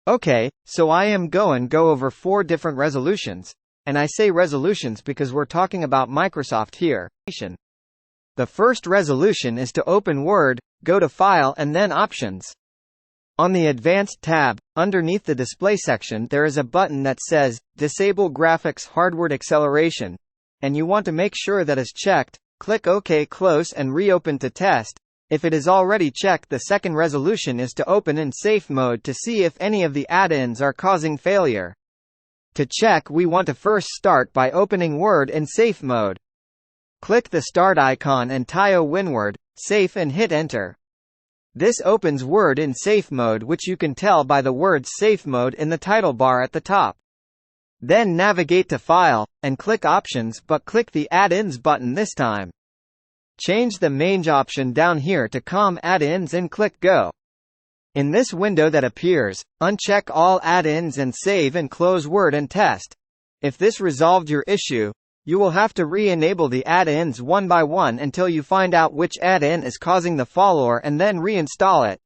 Okay, so I am go over 4 different resolutions. And I say resolutions because we're talking about Microsoft here. The first resolution is to open Word, go to File and then Options. On the Advanced tab, underneath the Display section there is a button that says, Disable Graphics Hardware Acceleration. And you want to make sure that is checked. Click OK, close and reopen to test. If it is already checked, the second resolution is to open in safe mode to see if any of the add-ins are causing failure. To check, we want to first start by opening Word in safe mode. Click the Start icon and type WinWord, Safe and hit Enter. This opens Word in safe mode, which you can tell by the words Safe Mode in the title bar at the top. Then navigate to File, and click Options, but click the Add-ins button this time. Change the Mange option down here to COM Add-ins and click Go. In this window that appears, uncheck all add-ins and save and close Word and test. If this resolved your issue, you will have to re-enable the add-ins one by one until you find out which add-in is causing the failure and then reinstall it.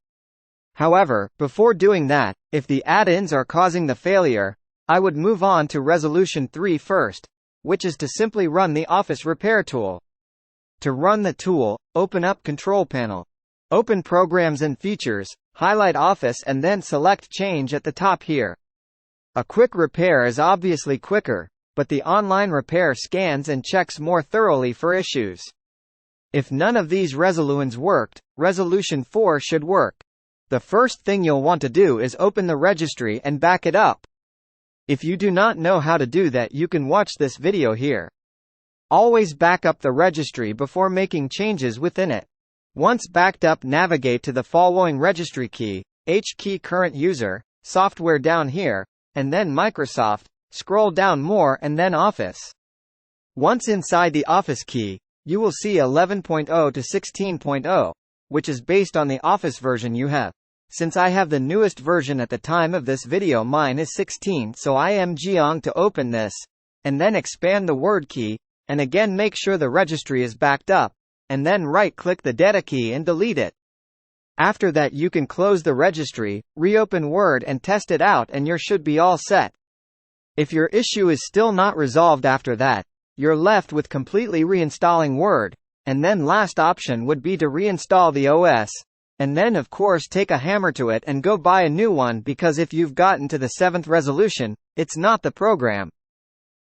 However, before doing that, if the add-ins are causing the failure, I would move on to Resolution 3 first, which is to simply run the Office Repair tool. To run the tool, open up Control Panel. Open Programs and Features, highlight Office and then select Change at the top here. A quick repair is obviously quicker, but the online repair scans and checks more thoroughly for issues. If none of these resolutions worked, Resolution 4 should work. The first thing you'll want to do is open the registry and back it up. If you do not know how to do that, you can watch this video here. Always back up the registry before making changes within it. Once backed up, navigate to the following registry key, H key current user, software down here, and then Microsoft, scroll down more and then Office. Once inside the Office key, you will see 11.0 to 16.0, which is based on the Office version you have. Since I have the newest version at the time of this video, mine is 16, so I am going to open this, and then expand the Word key, and again make sure the registry is backed up, and then right-click the data key and delete it. After that you can close the registry, reopen Word and test it out and you should be all set. If your issue is still not resolved after that, you're left with completely reinstalling Word, and then last option would be to reinstall the OS, and then of course take a hammer to it and go buy a new one, because if you've gotten to the 7th resolution, it's not the program.